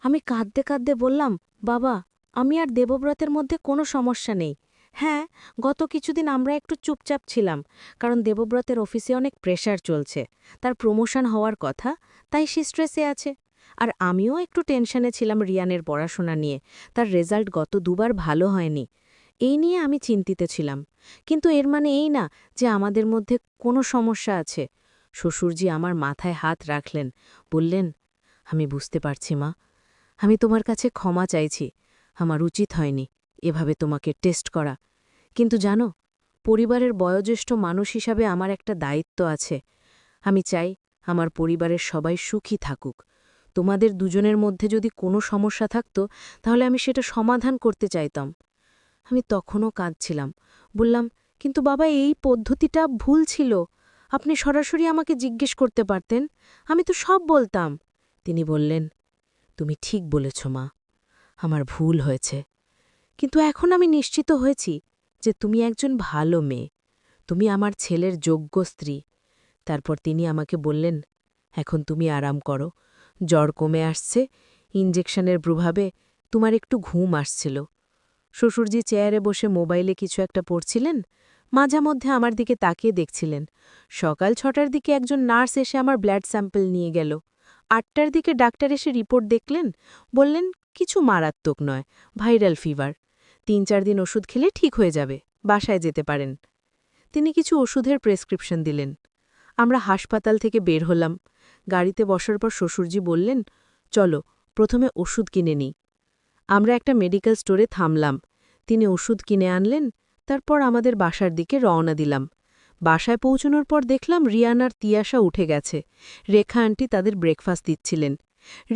আমি কাঁদতে কাঁদতে বললাম, বাবা, আমি আর দেবব্রতের মধ্যে কোনো সমস্যা নেই। হ্যাঁ, গত কিছুদিন আমরা একটু চুপচাপ ছিলাম, কারণ দেবব্রতের অফিসে অনেক প্রেশার চলছে। তার প্রমোশন হওয়ার কথা, তাই সে স্ট্রেসে আছে। আর আমিও একটু টেনশনে ছিলাম রিয়ানের পড়াশোনা নিয়ে। তার রেজাল্ট গত দুবার ভালো হয়নি। এই নিয়ে আমি চিন্তিত ছিলাম। কিন্তু এর মানে এই না যে আমাদের মধ্যে কোনো সমস্যা আছে। শ্বশুরজি আমার মাথায় হাত রাখলেন, বললেন, আমি বুঝতে পারছি মা, আমি তোমার কাছে ক্ষমা চাইছি। আমার উচিত হয়নি এভাবে তোমাকে টেস্ট করা। কিন্তু জানো, পরিবারের বয়োজ্যেষ্ঠ মানুষ হিসাবে আমার একটা দায়িত্ব আছে। আমি চাই আমার পরিবারের সবাই সুখী থাকুক। তোমাদের দুজনের মধ্যে যদি কোনো সমস্যা থাকত, তাহলে আমি সেটা সমাধান করতে চাইতাম। আমি তখনও কাঁদছিলাম। বললাম, কিন্তু বাবা, এই পদ্ধতিটা ভুল ছিল। আপনি সরাসরি আমাকে জিজ্ঞেস করতে পারতেন, আমি তো সব বলতাম। তিনি বললেন, তুমি ঠিক বলেছ মা, আমার ভুল হয়েছে। কিন্তু এখন আমি নিশ্চিত হয়েছি যে তুমি একজন ভালো মেয়ে। তুমি আমার ছেলের যোগ্য স্ত্রী। তারপর তিনি আমাকে বললেন, এখন তুমি আরাম করো। জ্বর কমে আসছে, ইঞ্জেকশনের প্রভাবে তোমার একটু ঘুম আসছিল। শ্বশুরজি চেয়ারে বসে মোবাইলে কিছু একটা পড়ছিলেন, মাঝামধ্যে আমার দিকে তাকিয়ে দেখছিলেন। সকাল ৬টার দিকে একজন নার্স এসে আমার ব্লাড স্যাম্পল নিয়ে গেল। ৮টার দিকে ডাক্তার এসে রিপোর্ট দেখলেন, বললেন কিছু মারাত্মক নয়, ভাইরাল ফিভার। ৩-৪ দিন ওষুধ খেলে ঠিক হয়ে যাবে, বাসায় যেতে পারেন। তিনি কিছু ওষুধের প্রেসক্রিপশন দিলেন। আমরা হাসপাতাল থেকে বের হলাম। গাড়িতে বসার পর শ্বশুরজি বললেন, চলো প্রথমে ওষুধ কিনে নিই। আমরা একটা মেডিকেল স্টোরে থামলাম। তিনি ওষুধ কিনে আনলেন। তারপর আমাদের বাসার দিকে রওনা দিলাম। বাসায় পৌঁছানোর পর দেখলাম রিয়ান আর তিয়াশা উঠে গেছে। রেখা আন্টি তাদের ব্রেকফাস্ট দিচ্ছিলেন।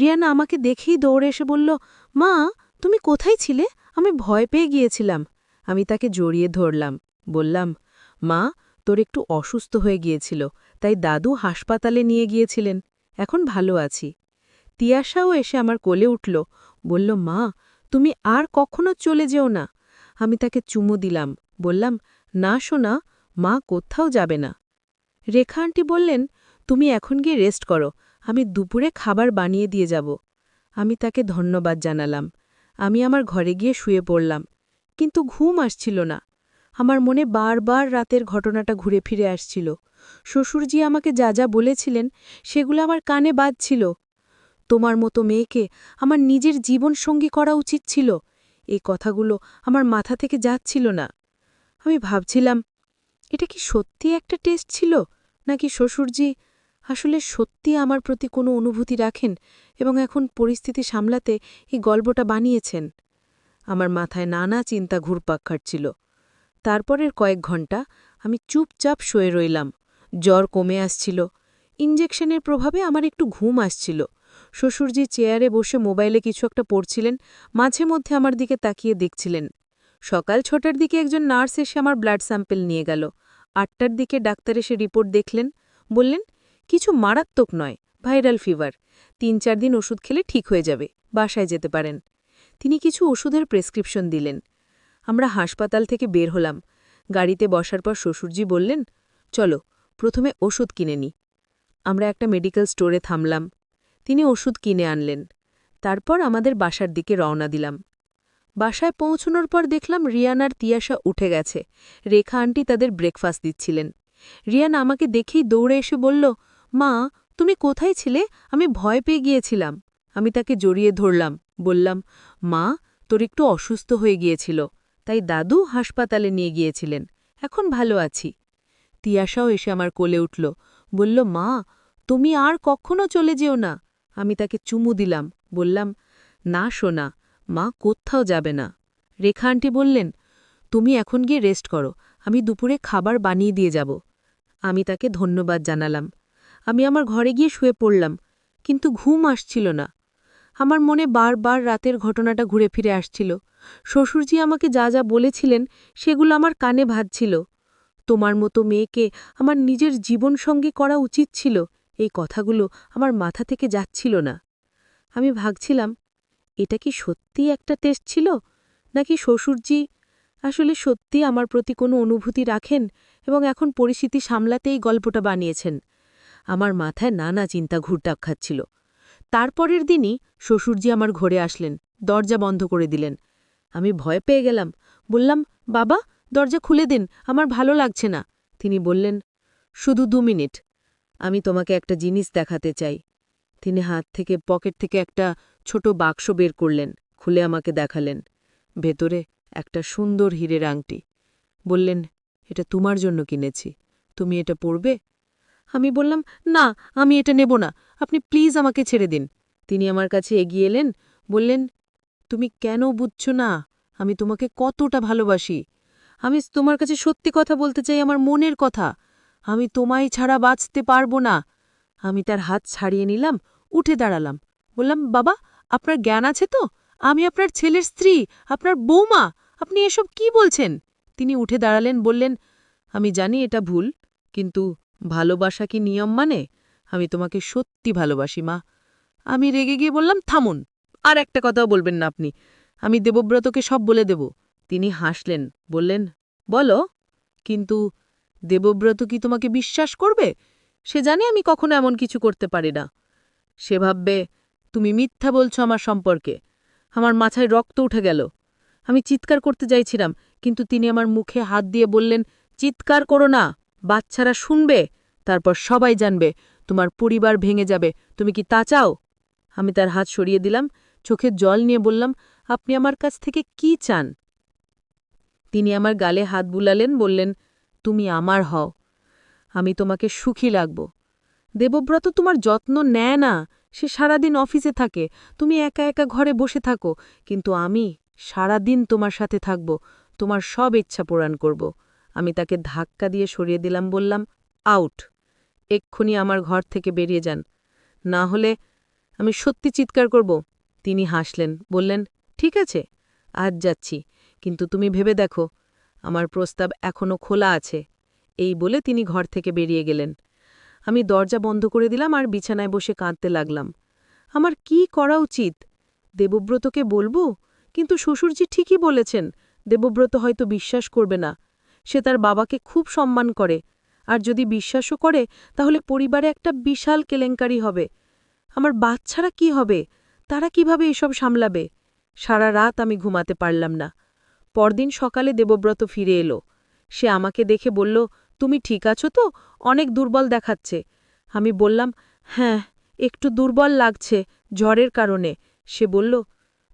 রিয়ানা আমাকে দেখেই দৌড়ে এসে বলল, মা, তুমি কোথায় ছিলে? আমি ভয় পেয়ে গিয়েছিলাম। আমি তাকে জড়িয়ে ধরলাম। বললাম, মা, তোর একটু অসুস্থ হয়ে গিয়েছিল, তাই দাদু হাসপাতালে নিয়ে গিয়েছিলেন। এখন ভালো আছি। তিয়াশাও এসে আমার কোলে উঠল, বলল, মা, তুমি আর কখনো চলে যেও না। আমি তাকে চুমু দিলাম, বললাম, না সোনা, মা কোথাও যাবে না। রেখা আন্টি বললেন, তুমি এখন গিয়ে রেস্ট করো, আমি দুপুরে খাবার বানিয়ে দিয়ে যাব। আমি তাকে ধন্যবাদ জানালাম। আমি আমার ঘরে গিয়ে শুয়ে পড়লাম। কিন্তু ঘুম আসছিল না। আমার মনে বারবার রাতের ঘটনাটা ঘুরে ফিরে আসছিল। শ্বশুরজি আমাকে যা যা বলেছিলেন, সেগুলো আমার কানে বাজছিল। তোমার মতো মেয়েকে আমার নিজের জীবনসঙ্গী করা উচিত ছিল। এই কথাগুলো আমার মাথা থেকে যাচ্ছিল না। আমি ভাবছিলাম, এটা কি সত্যি একটা টেস্ট ছিল, নাকি শ্বশুরজি আসলে সত্যি আমার প্রতি কোনো অনুভূতি রাখেন এবং এখন পরিস্থিতি সামলাতে এই গল্পটা বানিয়েছেন। আমার মাথায় নানা চিন্তা ঘুরপাক খাটছিল। তারপরের কয়েক ঘণ্টা আমি চুপচাপ শুয়ে রইলাম। জ্বর কমে আসছিল। ইঞ্জেকশনের প্রভাবে আমার একটু ঘুম আসছিল। শ্বশুরজি চেয়ারে বসে মোবাইলে কিছু একটা পড়ছিলেন, মাঝে মধ্যে আমার দিকে তাকিয়ে দেখছিলেন। সকাল ৬টার দিকে একজন নার্স এসে আমার ব্লাড স্যাম্পল নিয়ে গেল। ৮টার দিকে ডাক্তার এসে রিপোর্ট দেখলেন, বললেন, কিছু মারাত্মক নয়, ভাইরাল ফিভার। ৩-৪ দিন ওষুধ খেলে ঠিক হয়ে যাবে, বাসায় যেতে পারেন। তিনি কিছু ওষুধের প্রেসক্রিপশন দিলেন। আমরা হাসপাতাল থেকে বের হলাম। গাড়িতে বসার পর শ্বশুরজি বললেন, চলো প্রথমে ওষুধ কিনে নিই। আমরা একটা মেডিকেল স্টোরে থামলাম। তিনি ওষুধ কিনে আনলেন। তারপর আমাদের বাসার দিকে রওনা দিলাম। বাসায় পৌঁছানোর পর দেখলাম রিয়ান আর তিয়াশা উঠে গেছে। রেখা আন্টি তাদের ব্রেকফাস্ট দিচ্ছিলেন। রিয়ান আমাকে দেখেই দৌড়ে এসে বলল, মা, তুমি কোথায় ছিলে? আমি ভয় পেয়ে গিয়েছিলাম। আমি তাকে জড়িয়ে ধরলাম, বললাম, মা, তোর একটু অসুস্থ হয়ে গিয়েছিল, তাই দাদু হাসপাতালে নিয়ে গিয়েছিলেন। এখন ভালো আছি। তিয়াশাও এসে আমার কোলে উঠল, বলল, মা, তুমি আর কখনো চলে যেও না। আমি তাকে চুমু দিলাম, বললাম, না সোনা, মা কোথাও যাবে না। রেখা আন্টি বললেন, তুমি এখন গিয়ে রেস্ট করো, আমি দুপুরে খাবার বানিয়ে দিয়ে যাব। আমি তাকে ধন্যবাদ জানালাম। আমি আমার ঘরে গিয়ে শুয়ে পড়লাম, কিন্তু ঘুম আসছিল না। আমার মনে বারবার রাতের ঘটনাটা ঘুরে ফিরে আসছিল। শ্বশুরজি আমাকে যা যা বলেছিলেন, সেগুলো আমার কানে ভাজছিল। তোমার মতো মেয়েকে আমার নিজের জীবনসঙ্গী করা উচিত ছিল, এই কথাগুলো আমার মাথা থেকে যাচ্ছিল না। আমি ভাবছিলাম, এটা কি সত্যি একটা টেস্ট ছিল, নাকি শ্বশুরজি আসলে সত্যি আমার প্রতি কোনো অনুভূতি রাখেন এবং এখন পরিস্থিতি সামলাতেই গল্পটা বানিয়েছেন। আমার মাথায় নানা চিন্তা ঘুরপাক খাচ্ছিল। তারপরের দিনই শ্বশুরজি আমার ঘরে আসলেন, দরজা বন্ধ করে দিলেন। আমি ভয় পেয়ে গেলাম, বললাম, বাবা, দরজা খুলে দিন, আমার ভালো লাগছে না। তিনি বললেন, শুধু 2 মিনিট, আমি তোমাকে একটা জিনিস দেখাতে চাই। তিনি হাত থেকে পকেট থেকে একটা ছোট বাক্স বের করলেন, খুলে আমাকে দেখালেন। ভেতরে একটা সুন্দর হীরের আংটি। বললেন, এটা তোমার জন্য কিনেছি, তুমি এটা পরবে? আমি বললাম, না, আমি এটা নেব না, আপনি প্লিজ আমাকে ছেড়ে দিন। তিনি আমার কাছে এগিয়ে এলেন, বললেন, তুমি কেন বুঝছো না আমি তোমাকে কতটা ভালোবাসি? আমি তোমার কাছে সত্যি কথা বলতে চাই, আমার মনের কথা। আমি তোমায় ছাড়া বাঁচতে পারবো না। আমি তার হাত ছাড়িয়ে নিলাম, উঠে দাঁড়ালাম। বললাম, বাবা, আপনার জ্ঞান আছে তো? আমি আপনার ছেলের স্ত্রী, আপনার বৌমা। আপনি এসব কি বলছেন? তিনি উঠে দাঁড়ালেন, বললেন, আমি জানি এটা ভুল, কিন্তু ভালোবাসা কি নিয়ম মানে? আমি তোমাকে সত্যি ভালোবাসি, মা। আমি রেগে গিয়ে বললাম, থামুন, আর একটা কথাও বলবেন না আপনি। আমি দেবব্রতকে সব বলে দেব। তিনি হাসলেন, বললেন, বলো, কিন্তু দেবব্রত কি তোমাকে বিশ্বাস করবে? সে জানে আমি কখনো এমন কিছু করতে পারি না। সে ভাববে তুমি মিথ্যা বলছো আমার সম্পর্কে। আমার মাথায় রক্ত উঠে গেল। আমি চিৎকার করতে যাইছিলাম, কিন্তু তিনি আমার মুখে হাত দিয়ে বললেন, চিৎকার করো না, বাচ্চারা শুনবে, তারপর সবাই জানবে, তোমার পরিবার ভেঙে যাবে। তুমি কি তা চাও? আমি তার হাত সরিয়ে দিলাম, চোখে জল নিয়ে বললাম, আপনি আমার কাছ থেকে কি চান? তিনি আমার গালে হাত বুলালেন, বললেন, তুমি আমার হও, আমি তোমাকে সুখী লাগব। দেবব্রত তোমার যত্ন নেয় না, সে সারাদিন অফিসে থাকে, তুমি একা একা ঘরে বসে থাকো, কিন্তু আমি সারাদিন তোমার সাথে থাকব, তোমার সব ইচ্ছা পূরণ করব। আমি তাকে ধাক্কা দিয়ে সরিয়ে দিলাম, বললাম, আউট, এক্ষুনি আমার ঘর থেকে বেরিয়ে যান, না হলে আমি সত্যি চিৎকার করব। তিনি হাসলেন, বললেন, ঠিক আছে, আজ যাচ্ছি, কিন্তু তুমি ভেবে দেখো, আমার প্রস্তাব এখনও খোলা আছে। এই বলে তিনি ঘর থেকে বেরিয়ে গেলেন। আমি দরজা বন্ধ করে দিলাম আর বিছানায় বসে কাঁদতে লাগলাম। আমার কি করা উচিত? দেবব্রতকে বলবো? কিন্তু শ্বশুরজি ঠিকই বলেছেন, দেবব্রত হয়তো বিশ্বাস করবে না। সে তার বাবাকে খুব সম্মান করে, আর যদি বিশ্বাসও করে তাহলে পরিবারে একটা বিশাল কেলেঙ্কারি হবে। আমার বাচ্চারা কি হবে? তারা কিভাবে এসব সামলাবে? সারা রাত আমি ঘুমাতে পারলাম না। পরদিন সকালে দেবব্রত ফিরে এলো। সে আমাকে দেখে বলল, তুমি ঠিক আছো তো? অনেক দুর্বল দেখাচ্ছে। আমি বললাম, হ্যাঁ, একটু দুর্বল লাগছে, জ্বরের কারণে। সে বলল,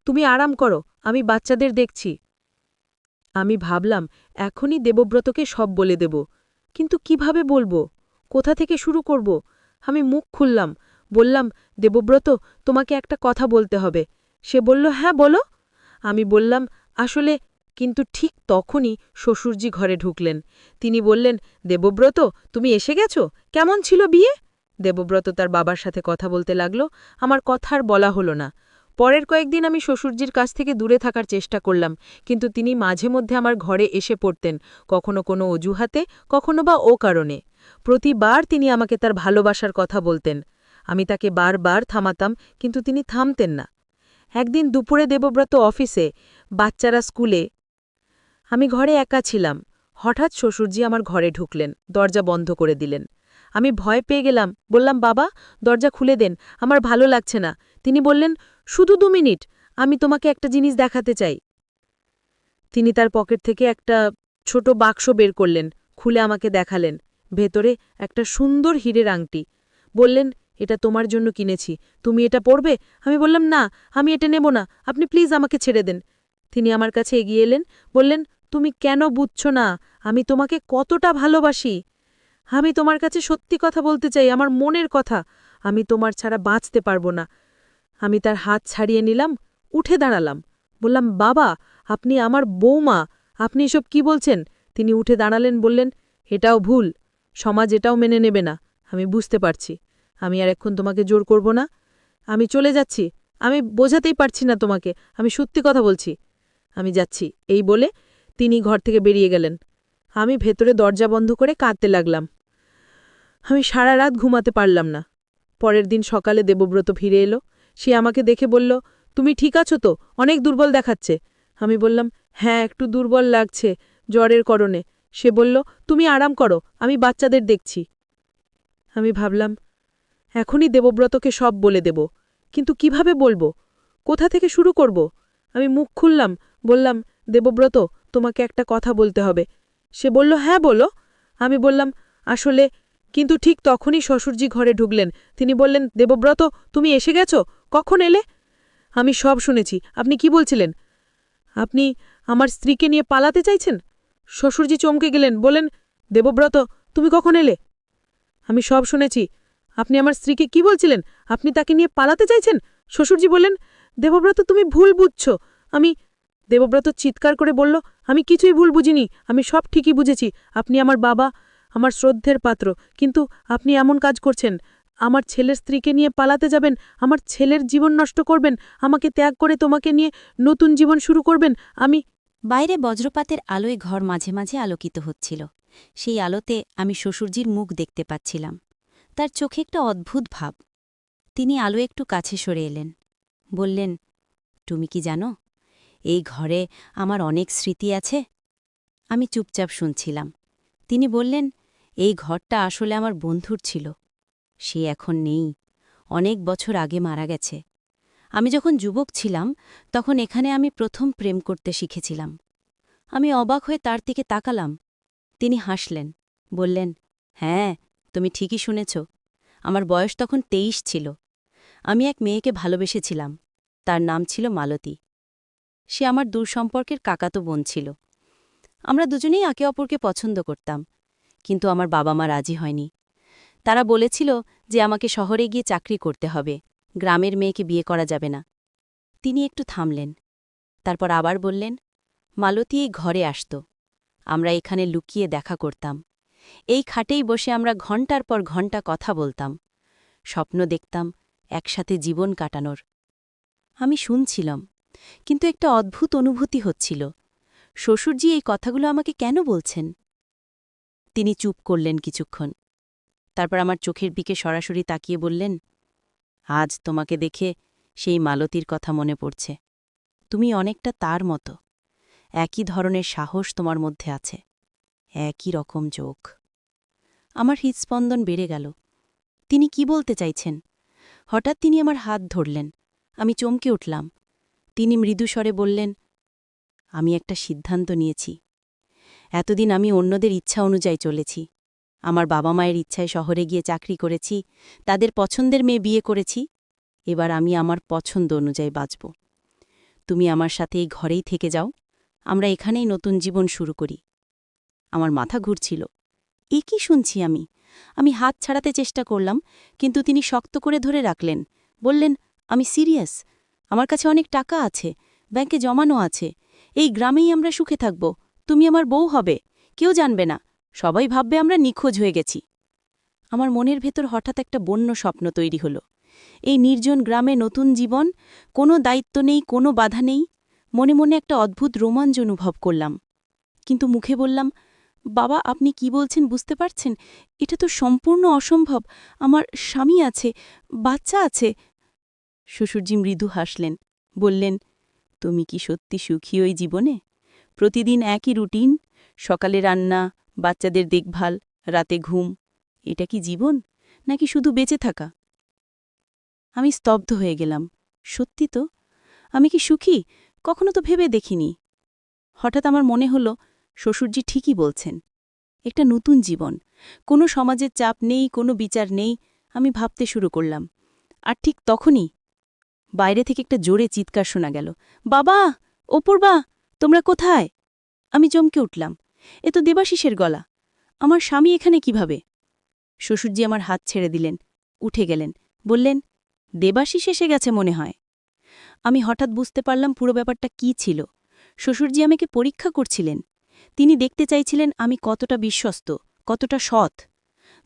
তুমি আরাম করো, আমি বাচ্চাদের দেখছি। আমি ভাবলাম, এখনই দেবব্রতকে সব বলে দেব। কিন্তু কিভাবে বলবো? কোথা থেকে শুরু করব? আমি মুখ খুললাম, বললাম, দেবব্রত, তোমাকে একটা কথা বলতে হবে। সে বলল, হ্যাঁ, বলো। আমি বললাম, আসলে, কিন্তু ঠিক তখনই শ্বশুরজি ঘরে ঢুকলেন। তিনি বললেন, দেবব্রত, তুমি এসে গেছো? কেমন ছিল বিয়ে? দেবব্রত তার বাবার সাথে কথা বলতে লাগল। আমার কথা আর বলা হলো না। পরের কয়েকদিন আমি শ্বশুরজির কাছ থেকে দূরে থাকার চেষ্টা করলাম, কিন্তু তিনি মাঝে মধ্যে আমার ঘরে এসে পড়তেন, কখনো কোনো অজুহাতে, কখনো বা ও কারণে। প্রতিবার তিনি আমাকে তার ভালোবাসার কথা বলতেন। আমি তাকে বারবার থামাতাম, কিন্তু তিনি থামতেন না। একদিন দুপুরে দেবব্রত অফিসে, বাচ্চারা স্কুলে, আমি ঘরে একা ছিলাম। হঠাৎ শ্বশুরজি আমার ঘরে ঢুকলেন, দরজা বন্ধ করে দিলেন। আমি ভয় পেয়ে গেলাম, বললাম, বাবা, দরজা খুলে দেন, আমার ভালো লাগছে না। তিনি বললেন, শুধু 2 মিনিট, আমি তোমাকে একটা জিনিস দেখাতে চাই। তিনি তার পকেট থেকে একটা ছোট বাক্স বের করলেন, খুলে আমাকে দেখালেন। ভেতরে একটা সুন্দর হীরের আংটি। বললেন, এটা তোমার জন্য কিনেছি, তুমি এটা পরবে? আমি বললাম, না, আমি এটা নেব না, আপনি প্লিজ আমাকে ছেড়ে দেন। তিনি আমার কাছে এগিয়ে এলেন, বললেন, তুমি কেন বুঝছো না আমি তোমাকে কতটা ভালোবাসি? আমি তোমার কাছে সত্যি কথা বলতে চাই, আমার মনের কথা। আমি তোমার ছাড়া বাঁচতে পারবো না। আমি তার হাত ছাড়িয়ে নিলাম, উঠে দাঁড়ালাম। বললাম, বাবা, আপনি আমার বৌমা, আপনি এসব কি বলছেন? তিনি উঠে দাঁড়ালেন, বললেন, এটাও ভুল, সমাজ এটাও মেনে নেবে না। আমি বুঝতে পারছি, আমি আর এখন তোমাকে জোর করব না। আমি চলে যাচ্ছি, আমি বোঝাতেই পারছি না তোমাকে, আমি সত্যি কথা বলছি। আমি যাচ্ছি, এই বলে তিনি ঘর থেকে বেরিয়ে গেলেন। আমি ভেতরে দরজা বন্ধ করে কাঁদতে লাগলাম। আমি সারা রাত ঘুমাতে পারলাম না। পরের দিন সকালে দেবব্রত ফিরে এলো। সে আমাকে দেখে বলল, তুমি ঠিক আছো তো? অনেক দুর্বল দেখাচ্ছে। আমি বললাম, হ্যাঁ, একটু দুর্বল লাগছে, জ্বরের কারণে। সে বলল, তুমি আরাম করো, আমি বাচ্চাদের দেখছি। আমি ভাবলাম, এখনই দেবব্রতকে সব বলে দেব, কিন্তু কিভাবে বলবো, কোথা থেকে শুরু করব? আমি মুখ খুললাম, বললাম, দেবব্রত, তোমাকে একটা কথা বলতে হবে। সে বলল, হ্যাঁ বলো। আমি বললাম, আসলে। কিন্তু ঠিক তখনই শ্বশুরজি ঘরে ঢুকলেন। তিনি বললেন, দেবব্রত, তুমি এসে গেছো? কখন এলে? আমি সব শুনেছি। আপনি কি বলছিলেন? আপনি আমার স্ত্রীকে নিয়ে পালাতে চাইছেন? শ্বশুরজি চমকে গেলেন, বলেন, দেবব্রত, তুমি কখন এলে? আমি সব শুনেছি। আপনি আমার স্ত্রীকে কি বলছিলেন? আপনি তাকে নিয়ে পালাতে চাইছেন? শ্বশুরজি বললেন, দেবব্রত, তুমি ভুল বুঝছ। আমি। দেবব্রত চিৎকার করে বলল, আমি কিছুই ভুল বুঝিনি, আমি সব ঠিকই বুঝেছি। আপনি আমার বাবা, আমার শ্রদ্ধের পাত্র, কিন্তু আপনি এমন কাজ করছেন। আমার ছেলের স্ত্রীকে নিয়ে পালাতে যাবেন, আমার ছেলের জীবন নষ্ট করবেন, আমাকে ত্যাগ করে তোমাকে নিয়ে নতুন জীবন শুরু করবেন। আমি। বাইরে বজ্রপাতের আলোয় ঘর মাঝে মাঝে আলোকিত হচ্ছিল। সেই আলোতে আমি শ্বশুরজির মুখ দেখতে পাচ্ছিলাম। তার চোখে একটা অদ্ভুত ভাব। তিনি আলো একটু কাছে সরে এলেন। বললেন, তুমি কি জানো, এই ঘরে আমার অনেক স্মৃতি আছে। আমি চুপচাপ শুনছিলাম। তিনি বললেন, এই ঘরটা আসলে আমার বন্ধুর ছিল। সে এখন নেই, অনেক বছর আগে মারা গেছে। আমি যখন যুবক ছিলাম তখন এখানে আমি প্রথম প্রেম করতে শিখেছিলাম। আমি অবাক হয়ে তার দিকে তাকালাম। তিনি হাসলেন, বললেন, হ্যাঁ, তুমি ঠিকই শুনেছ। আমার বয়স তখন ২৩ ছিল। আমি এক মেয়েকে ভালোবেসেছিলাম। তার নাম ছিল মালতী। সে আমার দূরসম্পর্কের কাকাতো বোন ছিল। আমরা দুজনেই একে অপরকে পছন্দ করতাম, কিন্তু আমার বাবা মা রাজি হয়নি। তারা বলেছিল যে আমাকে শহরে গিয়ে চাকরি করতে হবে, গ্রামের মেয়েকে বিয়ে করা যাবে না। তিনি একটু থামলেন, তারপর আবার বললেন, মালতী এই ঘরে আসত। আমরা এখানে লুকিয়ে দেখা করতাম। এই খাটেই বসে আমরা ঘণ্টার পর ঘণ্টা কথা বলতাম, স্বপ্ন দেখতাম একসাথে জীবন কাটানোর। আমি শুনছিলাম, কিন্তু একটা অদ্ভুত অনুভূতি হচ্ছিল। শ্বশুরজি এই কথাগুলো আমাকে কেন বলছেন? তিনি চুপ করলেন কিছুক্ষণ। তারপর আমার চোখের দিকে সরাসরি তাকিয়ে বললেন, আজ তোমাকে দেখে সেই মালতীর কথা মনে পড়ছে। তুমি অনেকটা তার মতো। একই ধরনের সাহস তোমার মধ্যে আছে, একই রকম চোখ। আমার হৃদস্পন্দন বেড়ে গেল। তিনি কি বলতে চাইছেন? হঠাৎ তিনি আমার হাত ধরলেন। আমি চমকে উঠলাম। তিনি মৃদুস্বরে বললেন, আমি একটা সিদ্ধান্ত নিয়েছি। এতদিন আমি অন্যদের ইচ্ছা অনুযায়ী চলেছি। আমার বাবা মায়ের ইচ্ছায় শহরে গিয়ে চাকরি করেছি, তাদের পছন্দের মেয়ে বিয়ে করেছি। এবার আমি আমার পছন্দ অনুযায়ী বাঁচব। তুমি আমার সাথে এই ঘরেই থেকে যাও, আমরা এখানেই নতুন জীবন শুরু করি। আমার মাথা ঘুরছিল। এ কি শুনছি আমি? আমি হাত ছাড়াতে চেষ্টা করলাম, কিন্তু তিনি শক্ত করে ধরে রাখলেন। বললেন, আমি সিরিয়াস। আমার কাছে অনেক টাকা আছে, ব্যাংকে জমানো আছে। এই গ্রামেই আমরা সুখে থাকব। তুমি আমার বউ হবে, কেউ জানবে না। সবাই ভাববে আমরা নিখোঁজ হয়ে গেছি। আমার মনের ভেতর হঠাৎ একটা বন্য স্বপ্ন তৈরি হলো। এই নির্জন গ্রামে নতুন জীবন, কোনো দায়িত্ব নেই, কোনো বাধা নেই। মনে মনে একটা অদ্ভুত রোমাঞ্চ অনুভব করলাম, কিন্তু মুখে বললাম, বাবা, আপনি কি বলছেন বুঝতে পারছেন? এটা তো সম্পূর্ণ অসম্ভব। আমার স্বামী আছে, বাচ্চা আছে। শ্বশুরজি মৃদু হাসলেন, বললেন, তুমি কি সত্যি সুখী ওই জীবনে? প্রতিদিন একই রুটিন, সকালে রান্না, বাচ্চাদের দেখভাল, রাতে ঘুম। এটা কি জীবন, নাকি শুধু বেঁচে থাকা? আমি স্তব্ধ হয়ে গেলাম। সত্যি তো, আমি কি সুখী? কখনো তো ভেবে দেখিনি। হঠাৎ আমার মনে হলো, শ্বশুরজি ঠিকই বলছেন। একটা নতুন জীবন, কোনো সমাজের চাপ নেই, কোনো বিচার নেই। আমি ভাবতে শুরু করলাম। আর ঠিক তখনই বাইরে থেকে একটা জোরে চিৎকার শোনা গেল, বাবা, অপূর্বা, তোমরা কোথায়? আমি চমকে উঠলাম। এ তো দেবাশিসের গলা। আমার স্বামী এখানে কিভাবে? শ্বশুরজি আমার হাত ছেড়ে দিলেন, উঠে গেলেন, বললেন, দেবাশিস এসে গেছে মনে হয়। আমি হঠাৎ বুঝতে পারলাম পুরো ব্যাপারটা কি ছিল। শ্বশুরজি আমাকে পরীক্ষা করছিলেন। তিনি দেখতে চাইছিলেন আমি কতটা বিশ্বস্ত, কতটা সৎ।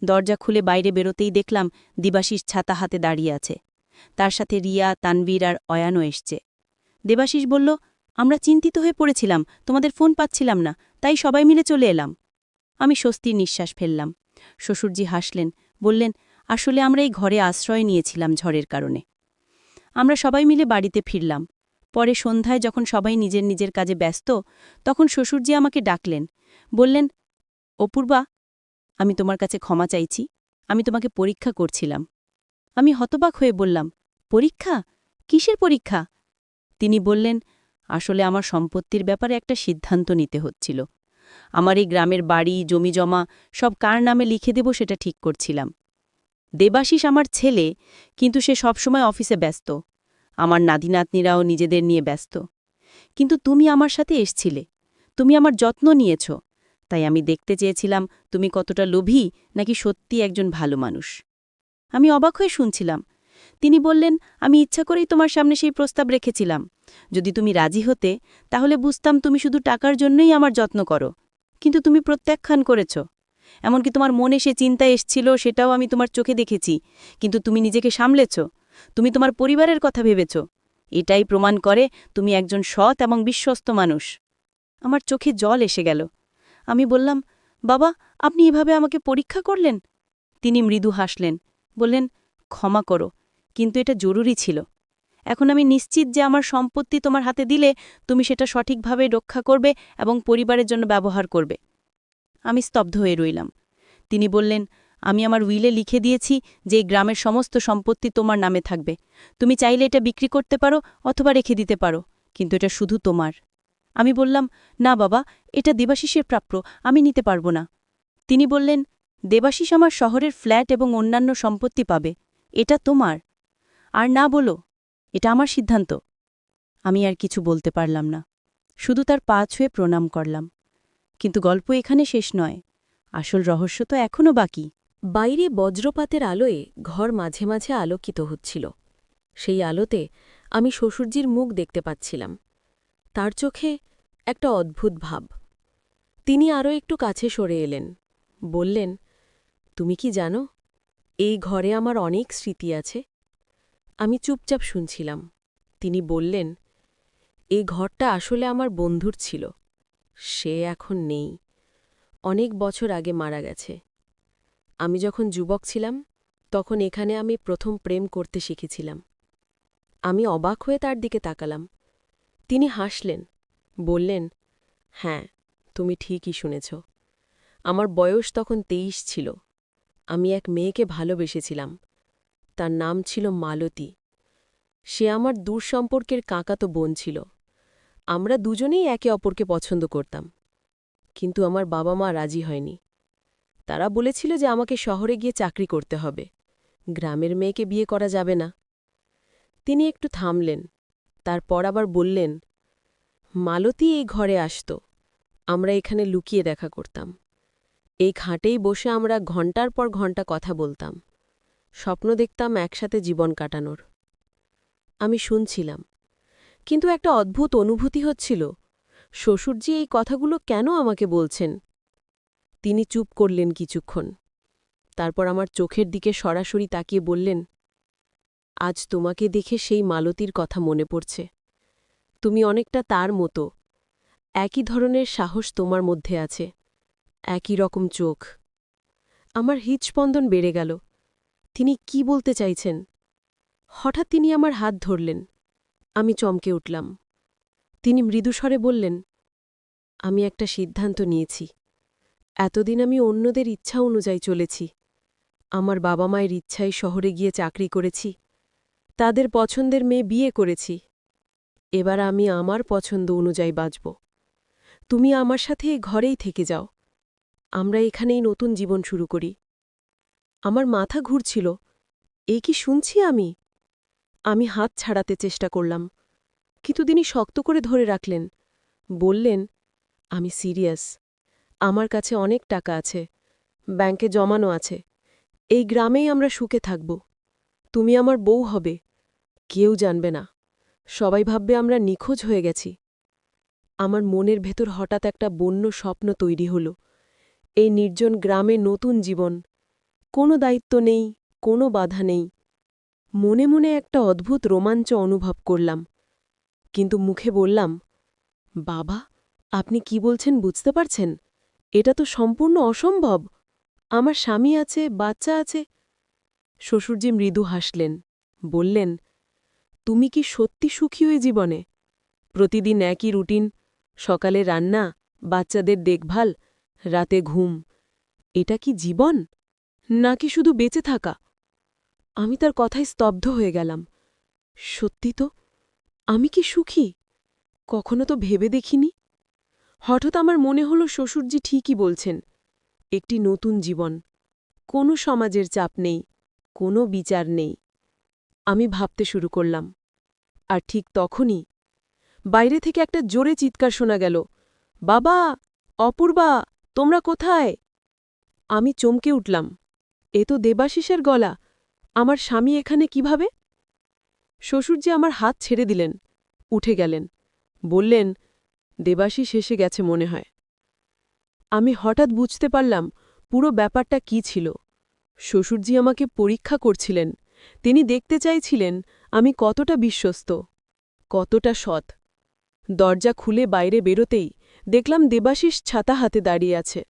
দরজা খুলে বাইরে বেরোতেই দেখলাম দেবাশিস ছাতা হাতে দাঁড়িয়ে আছে। তার সাথে রিয়া, তানবীর আর অয়ানও এসছে। দেবাশিস বলল, আমরা চিন্তিত হয়ে পড়েছিলাম, তোমাদের ফোন পাচ্ছিলাম না, তাই সবাই মিলে চলে এলাম। আমি স্বস্তির নিঃশ্বাস ফেললাম। শ্বশুরজি হাসলেন, বললেন, আসলে আমরা এই ঘরে আশ্রয় নিয়েছিলাম ঝড়ের কারণে। আমরা সবাই মিলে বাড়িতে ফিরলাম। পরে সন্ধ্যায় যখন সবাই নিজের নিজের কাজে ব্যস্ত, তখন শ্বশুরজি আমাকে ডাকলেন, বললেন, অপূর্বা, আমি তোমার কাছে ক্ষমা চাইছি। আমি তোমাকে পরীক্ষা করছিলাম। আমি হতবাক হয়ে বললাম, পরীক্ষা? কিসের পরীক্ষা? তিনি বললেন, আসলে আমার সম্পত্তির ব্যাপারে একটা সিদ্ধান্ত নিতে হচ্ছিল। আমার এই গ্রামের বাড়ি, জমিজমা সব কার নামে লিখে দেব সেটা ঠিক করছিলাম। দেবাশিস আমার ছেলে, কিন্তু সে সবসময় অফিসে ব্যস্ত। আমার নাতিনাতনিরাও নিজেদের নিয়ে ব্যস্ত। কিন্তু তুমি আমার সাথে এসছিলে, তুমি আমার যত্ন নিয়েছ, তাই আমি দেখতে চেয়েছিলাম তুমি কতটা লোভী নাকি সত্যি একজন ভালো মানুষ। আমি অবাক হয়ে শুনছিলাম। তিনি বললেন, আমি ইচ্ছা করেই তোমার সামনে সেই প্রস্তাব রেখেছিলাম। যদি তুমি রাজি হতে, তাহলে বুঝতাম তুমি শুধু টাকার জন্যই আমার যত্ন করো। কিন্তু তুমি প্রত্যাখ্যান করেছ। এমনকি তোমার মনে সে চিন্তা এসছিল, সেটাও আমি তোমার চোখে দেখেছি। কিন্তু তুমি নিজেকে সামলেছ। তুমি তোমার পরিবারের কথা ভেবেছ। এটাই প্রমাণ করে তুমি একজন সৎ এবং বিশ্বস্ত মানুষ। আমার চোখে জল এসে গেল। আমি বললাম, বাবা, আপনি এভাবে আমাকে পরীক্ষা করলেন? তিনি মৃদু হাসলেন, বললেন, ক্ষমা করো, কিন্তু এটা জরুরি ছিল। এখন আমি নিশ্চিত যে আমার সম্পত্তি তোমার হাতে দিলে তুমি সেটা সঠিকভাবে রক্ষা করবে এবং পরিবারের জন্য ব্যবহার করবে। আমি স্তব্ধ হয়ে রইলাম। তিনি বললেন, আমি আমার উইলে লিখে দিয়েছি যে এই গ্রামের সমস্ত সম্পত্তি তোমার নামে থাকবে। তুমি চাইলে এটা বিক্রি করতে পারো অথবা রেখে দিতে পারো, কিন্তু এটা শুধু তোমার। আমি বললাম, না বাবা, এটা দেবাশিসের প্রাপ্য, আমি নিতে পারবো না। তিনি বললেন, দেবাশিস আমার শহরের ফ্ল্যাট এবং অন্যান্য সম্পত্তি পাবে। এটা তোমার। আর না বলো, এটা আমার সিদ্ধান্ত। আমি আর কিছু বলতে পারলাম না, শুধু তার পা ছুঁয়ে প্রণাম করলাম। কিন্তু গল্প এখানে শেষ নয়, আসল রহস্য তো এখনও বাকি। বাইরে বজ্রপাতের আলোয় ঘর মাঝে মাঝে আলোকিত হচ্ছিল। সেই আলোতে আমি শ্বশুরজির মুখ দেখতে পাচ্ছিলাম। তার চোখে একটা অদ্ভুত ভাব। তিনি আরও একটু কাছে সরে এলেন, বললেন, তুমি কি জানো, এই ঘরে আমার অনেক স্মৃতি আছে। আমি চুপচাপ শুনছিলাম। তিনি বললেন, এই ঘরটা আসলে আমার বন্ধুর ছিল। সে এখন নেই, অনেক বছর আগে মারা গেছে। আমি যখন যুবক ছিলাম, তখন এখানে আমি প্রথম প্রেম করতে শিখেছিলাম। আমি অবাক হয়ে তার দিকে তাকালাম। তিনি হাসলেন, বললেন, হ্যাঁ, তুমি ঠিকই শুনেছ। আমার বয়স তখন ২৩ ছিল। আমি এক মেয়েকে ভালোবেসেছিলাম। তার নাম ছিল মালতী। সে আমার দূর সম্পর্কের কাকাতো বোন ছিল। আমরা দুজনেই একে অপরকে পছন্দ করতাম। কিন্তু আমার বাবা মা রাজি হয়নি। তারা বলেছিল যে আমাকে শহরে গিয়ে চাকরি করতে হবে, গ্রামের মেয়েকে বিয়ে করা যাবে না। তিনি একটু থামলেন, তারপর আবার বললেন, মালতী এই ঘরে আসত। আমরা এখানে লুকিয়ে দেখা করতাম। এই খাটেই বসে আমরা ঘণ্টার পর ঘণ্টা কথা বলতাম, স্বপ্ন দেখতাম একসাথে জীবন কাটানোর। আমি শুনছিলাম, কিন্তু একটা অদ্ভুত অনুভূতি হচ্ছিল, শ্বশুরজি এই কথাগুলো কেন আমাকে বলছেন। তিনি চুপ করলেন কিছুক্ষণ, তারপর আমার চোখের দিকে সরাসরি তাকিয়ে বললেন, আজ তোমাকে দেখে সেই মালতীর কথা মনে পড়ছে। তুমি অনেকটা তার মতো। একই ধরনের সাহস তোমার মধ্যে আছে, একই রকম চোখ। আমার হৃৎস্পন্দন বেড়ে গেল। তিনি কি বলতে চাইছেন? হঠাৎ তিনি আমার হাত ধরলেন। আমি চমকে উঠলাম। তিনি মৃদুস্বরে বললেন, আমি একটা সিদ্ধান্ত নিয়েছি। এতদিন আমি অন্যদের ইচ্ছা অনুযায়ী চলেছি। আমার বাবা মায়ের ইচ্ছায় শহরে গিয়ে চাকরি করেছি, তাদের পছন্দের মেয়ে বিয়ে করেছি। এবার আমি আমার পছন্দ অনুযায়ী বাঁচব। তুমি আমার সাথে এই ঘরেই থেকে যাও। আমরা এখানেই নতুন জীবন শুরু করি। আমার মাথা ঘুরছিল, এই কি শুনছি আমি? আমি হাত ছাড়াতে চেষ্টা করলাম, কিন্তু তিনি শক্ত করে ধরে রাখলেন। বললেন, আমি সিরিয়াস। আমার কাছে অনেক টাকা আছে, ব্যাংকে জমানো আছে। এই গ্রামেই আমরা সুখে থাকব। তুমি আমার বউ হবে, কেউ জানবে না। সবাই ভাববে আমরা নিখোঁজ হয়ে গেছি। আমার মনের ভেতর হঠাৎ একটা বন্য স্বপ্ন তৈরি হল। এই নির্জন গ্রামে নতুন জীবন, কোনো দায়িত্ব নেই, কোনো বাধা নেই। মনে মনে একটা অদ্ভুত রোমাঞ্চ অনুভব করলাম, কিন্তু মুখে বললাম, বাবা, আপনি কি বলছেন বুঝতে পারছেন? এটা তো সম্পূর্ণ অসম্ভব। আমার স্বামী আছে, বাচ্চা আছে। শ্বশুরজি মৃদু হাসলেন, বললেন, তুমি কি সত্যি সুখী ওই জীবনে? প্রতিদিন একই রুটিন, সকালে রান্না, বাচ্চাদের দেখভাল, রাতে ঘুম। এটা কি জীবন, নাকি শুধু বেঁচে থাকা? আমি তার কথায় স্তব্ধ হয়ে গেলাম। সত্যি তো, আমি কি সুখী? কখনো তো ভেবে দেখিনি। হঠাৎ আমার মনে হলো শ্বশুরজি ঠিকই বলছেন। একটি নতুন জীবন, কোনো সমাজের চাপ নেই, কোনো বিচার নেই। আমি ভাবতে শুরু করলাম। আর ঠিক তখনই বাইরে থেকে একটা জোরে চিৎকার শোনা গেল, বাবা, অপূর্বা, তোমরা কোথায়? আমি চমকে উঠলাম। এ তো দেবাশিসের গলা। আমার স্বামী এখানে কিভাবে? শ্বশুরজি আমার হাত ছেড়ে দিলেন, উঠে গেলেন, বললেন, দেবাশিস এসে গেছে মনে হয়। আমি হঠাৎ বুঝতে পারলাম পুরো ব্যাপারটা কি ছিল। শ্বশুরজি আমাকে পরীক্ষা করছিলেন। তিনি দেখতে চাইছিলেন আমি কতটা বিশ্বস্ত, কতটা সৎ। দরজা খুলে বাইরে বেরোতেই দেখলাম দেবাশিস ছাতা হাতে দাঁড়িয়ে আছে।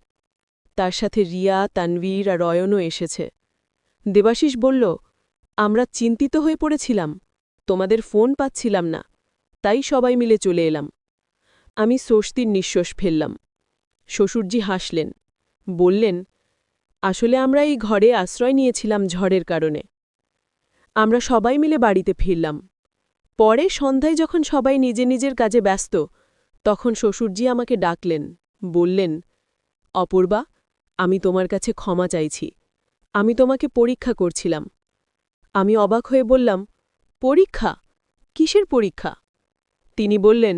তার সাথে রিয়া, তানভীর আর অয়নও এসেছে। দেবাশিস বলল, আমরা চিন্তিত হয়ে পড়েছিলাম, তোমাদের ফোন পাচ্ছিলাম না, তাই সবাই মিলে চলে এলাম। আমি স্বস্তির নিঃশ্বাস ফেললাম। শ্বশুরজি হাসলেন, বললেন, আসলে আমরা এই ঘরে আশ্রয় নিয়েছিলাম ঝড়ের কারণে। আমরা সবাই মিলে বাড়িতে ফিরলাম। পরে সন্ধ্যায় যখন সবাই নিজে নিজের কাজে ব্যস্ত, তখন শ্বশুরজি আমাকে ডাকলেন, বললেন, অপূর্বা, আমি তোমার কাছে ক্ষমা চাইছি। আমি তোমাকে পরীক্ষা করছিলাম। আমি অবাক হয়ে বললাম, পরীক্ষা? কিসের পরীক্ষা? তিনি বললেন,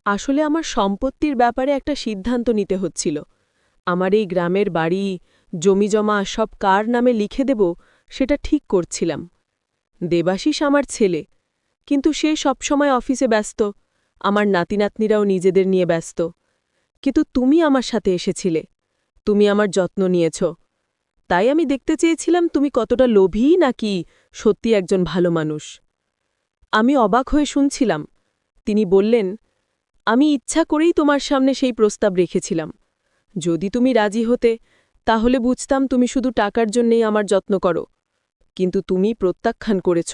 আসলে আমার সম্পত্তির ব্যাপারে একটা সিদ্ধান্ত নিতে হচ্ছিল। আমার এই গ্রামের বাড়ি, জমিজমা সব কার নামে লিখে দেব সেটা ঠিক করছিলাম। দেবাশিস আমার ছেলে, কিন্তু সে সবসময় অফিসে ব্যস্ত, আমার নাতিনাতনিরাও নিজেদের নিয়ে ব্যস্ত। কিন্তু তুমি আমার সাথে এসেছিলে, তুমি আমার যত্ন নিয়েছ। তাই আমি দেখতে চেয়েছিলাম তুমি কতটা লোভী নাকি সত্যি একজন ভালো মানুষ। আমি অবাক হয়ে শুনছিলাম। তিনি বললেন, আমি ইচ্ছা করেই তোমার সামনে সেই প্রস্তাব রেখেছিলাম। যদি তুমি রাজি হতে, তাহলে বুঝতাম তুমি শুধু টাকার জন্যেই আমার যত্ন করো। কিন্তু তুমি প্রত্যাখ্যান করেছ।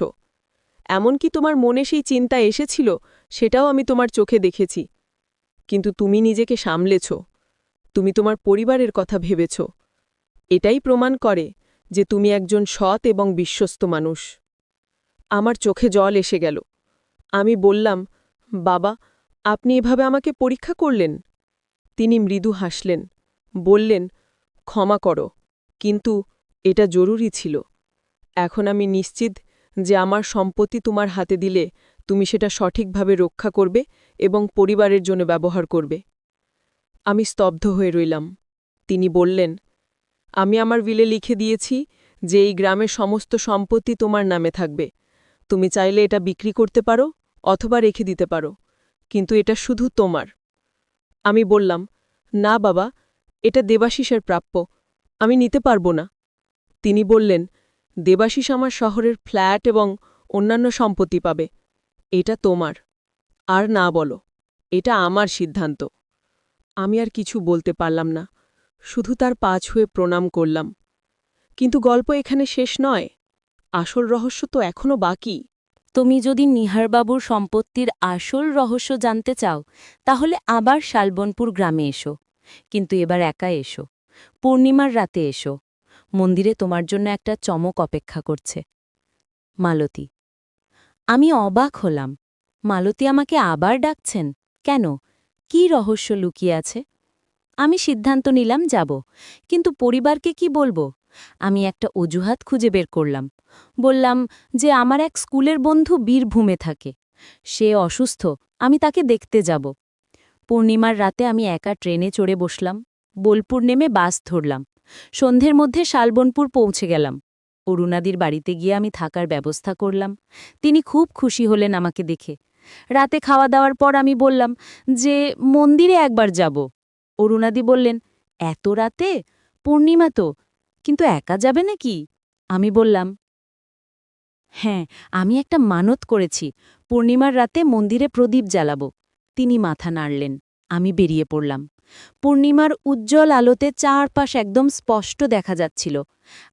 এমনকি তোমার মনে সেই চিন্তা এসেছিল, সেটাও আমি তোমার চোখে দেখেছি। কিন্তু তুমি নিজেকে সামলেছ, তুমি তোমার পরিবারের কথা ভেবেছ। এটাই প্রমাণ করে যে তুমি একজন সৎ এবং বিশ্বস্ত মানুষ। আমার চোখে জল এসে গেল। আমি বললাম, বাবা, আপনি এভাবে আমাকে পরীক্ষা করলেন? তিনি মৃদু হাসলেন, বললেন, ক্ষমা করো, কিন্তু এটা জরুরি ছিল। এখন আমি নিশ্চিত যে আমার সম্পত্তি তোমার হাতে দিলে তুমি সেটা সঠিকভাবে রক্ষা করবে এবং পরিবারের জন্য ব্যবহার করবে। আমি স্তব্ধ হয়ে রইলাম। তিনি বললেন, আমি আমার উইলে লিখে দিয়েছি যে এই গ্রামের সমস্ত সম্পত্তি তোমার নামে থাকবে। তুমি চাইলে এটা বিক্রি করতে পারো অথবা রেখে দিতে পারো, কিন্তু এটা শুধু তোমার। আমি বললাম, না বাবা, এটা দেবাশিসের প্রাপ্য, আমি নিতে পারব না। তিনি বললেন, দেবাশিস আমার শহরের ফ্ল্যাট এবং অন্যান্য সম্পত্তি পাবে। এটা তোমার। আর না বলো, এটা আমার সিদ্ধান্ত। আমি আর কিছু বলতে পারলাম না, শুধু তার পা ছুঁয়ে প্রণাম করলাম। কিন্তু গল্প এখানে শেষ নয়, আসল রহস্য তো এখনও বাকি। তুমি যদি নিহারবাবুর সম্পত্তির আসল রহস্য জানতে চাও, তাহলে আবার শালবনপুর গ্রামে এসো। কিন্তু এবার একা এসো। পূর্ণিমার রাতে এসো। মন্দিরে তোমার জন্য একটা চমক অপেক্ষা করছে। মালতী। আমি অবাক হলাম। মালতী আমাকে আবার ডাকছেন কেন? কি রহস্য লুকিয়ে আছে? আমি সিদ্ধান্ত নিলাম যাব, কিন্তু পরিবারকে কি বলবো? আমি একটা অজুহাত খুঁজে বের করলাম। বললাম যে আমার এক স্কুলের বন্ধু বীরভূমে থাকে, সে অসুস্থ, আমি তাকে দেখতে যাব। পূর্ণিমার রাতে আমি একা ট্রেনে চড়ে বসলাম। বোলপুর নেমে বাস ধরলাম। সন্ধ্যের মধ্যে শালবনপুর পৌঁছে গেলাম। অরুণাদির বাড়িতে গিয়ে আমি থাকার ব্যবস্থা করলাম। তিনি খুব খুশি হলেন আমাকে দেখে। রাতে খাওয়া দাওয়ার পর আমি বললাম যে মন্দিরে একবার যাব। অরুণাদি বললেন, এত রাতে? পূর্ণিমা তো, কিন্তু একা যাবে নাকি? আমি বললাম, হ্যাঁ, আমি একটা মানত করেছি, পূর্ণিমার রাতে মন্দিরে প্রদীপ জ্বালাবো। তিনি মাথা নাড়লেন। আমি বেরিয়ে পড়লাম। পূর্ণিমার উজ্জ্বল আলোতে চারপাশ একদম স্পষ্ট দেখা যাচ্ছিল।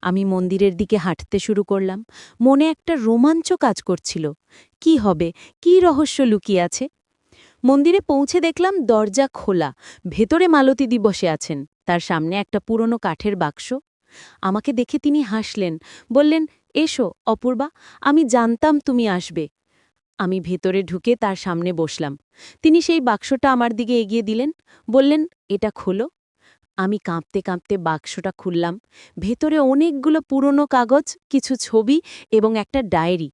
আমি মন্দিরের দিকে হাঁটতে শুরু করলাম। মনে একটা রোমাঞ্চ কাজ করছিল। কি হবে, কি রহস্য লুকিয়ে আছে? মন্দিরে পৌঁছে দেখলাম দরজা খোলা, ভেতরে মালতীদি বসে আছেন, তার সামনে একটা পুরনো কাঠের বাক্স। আমাকে দেখে তিনি হাসলেন, বললেন, এসো অপূর্বা, আমি জানতাম তুমি আসবে। আমি ভেতরে ঢুকে তার সামনে বসলাম। তিনি সেই বাক্সটা আমার দিকে এগিয়ে দিলেন, বললেন, এটা খোলো। আমি কাঁপতে কাঁপতে বাক্সটা খুললাম। ভেতরে অনেকগুলো পুরনো কাগজ, কিছু ছবি এবং একটা ডায়েরি।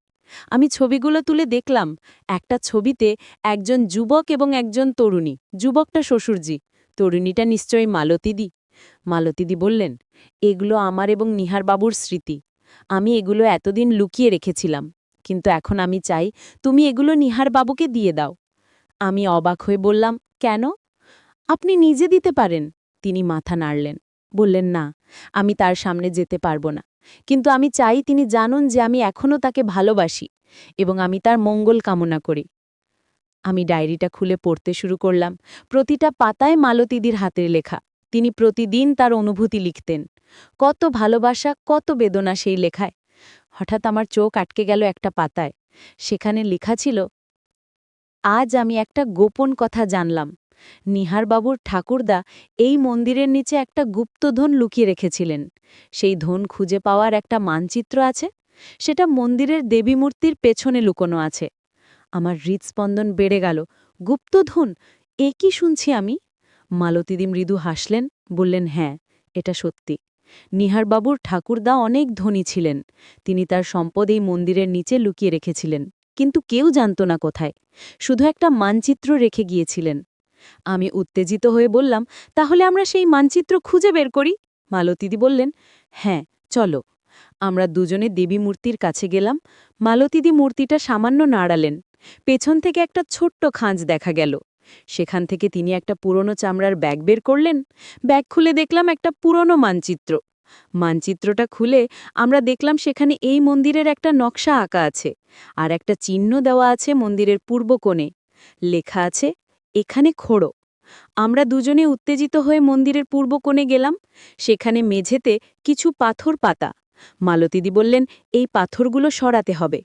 আমি ছবিগুলো তুলে দেখলাম, একটা ছবিতে একজন যুবক এবং একজন তরুণী। যুবকটা শ্বশুরজি, তরুণীটা নিশ্চয়ই মালতীদি। মালতীদি বললেন, এগুলো আমার এবং নিহার বাবুর স্মৃতি। আমি এগুলো এতদিন লুকিয়ে রেখেছিলাম, কিন্তু এখন আমি চাই তুমি এগুলো নিহার বাবুকে দিয়ে দাও। আমি অবাক হয়ে বললাম, কেন? আপনি নিজে দিতে পারেন। তিনি মাথা নাড়লেন, বললেন, না, আমি তার সামনে যেতে পারবো না, কিন্তু আমি চাই তিনি জানুন যে আমি এখনও তাকে ভালোবাসি এবং আমি তার মঙ্গল কামনা করি। আমি ডায়েরিটা খুলে পড়তে শুরু করলাম। প্রতিটা পাতায় মালতীদির হাতের লেখা। তিনি প্রতিদিন তার অনুভূতি লিখতেন। কত ভালোবাসা, কত বেদনা সেই লেখায়। হঠাৎ আমার চোখ আটকে গেল একটা পাতায়। সেখানে লেখা ছিল, আজ আমি একটা গোপন কথা জানলাম। নিহারবাবুর ঠাকুরদা এই মন্দিরের নিচে একটা গুপ্তধন লুকিয়ে রেখেছিলেন। সেই ধন খুঁজে পাওয়ার একটা মানচিত্র আছে। সেটা মন্দিরের দেবীমূর্তির পেছনে লুকোনো আছে। আমার হৃৎস্পন্দন বেড়ে গেল। গুপ্তধন, এ কি শুনছি আমি? মালতীদি মৃদু হাসলেন, বললেন, হ্যাঁ, এটা সত্যি। নিহারবাবুর ঠাকুরদা অনেক ধনী ছিলেন। তিনি তার সম্পদ এই মন্দিরের নিচে লুকিয়ে রেখেছিলেন, কিন্তু কেউ জানত না কোথায়। শুধু একটা মানচিত্র রেখে গিয়েছিলেন। আমি উত্তেজিত হয়ে বললাম, তাহলে আমরা সেই মানচিত্র খুঁজে বের করি। মালতীদি বললেন, হ্যাঁ, চলো। আমরা দুজনে দেবী মূর্তির কাছে গেলাম। মালতীদি মূর্তিটা সামান্য নাড়ালেন। পেছন থেকে একটা ছোট্ট খাঁজ দেখা গেল। সেখান থেকে তিনি একটা পুরনো চামড়ার ব্যাগ বের করলেন। ব্যাগ খুলে দেখলাম একটা পুরনো মানচিত্র। মানচিত্রটা খুলে আমরা দেখলাম সেখানে এই মন্দিরের একটা নকশা আঁকা আছে, আর একটা চিহ্ন দেওয়া আছে মন্দিরের পূর্ব কোণে। লেখা আছে, এখানে খোড়ো। আমরা দুজনে উত্তেজিত হয়ে মন্দিরের পূর্ব কোণে গেলাম। সেখানে মেঝেতে কিছু পাথর পাতা। মালতীদি বললেন, এই পাথরগুলো সরাতে হবে।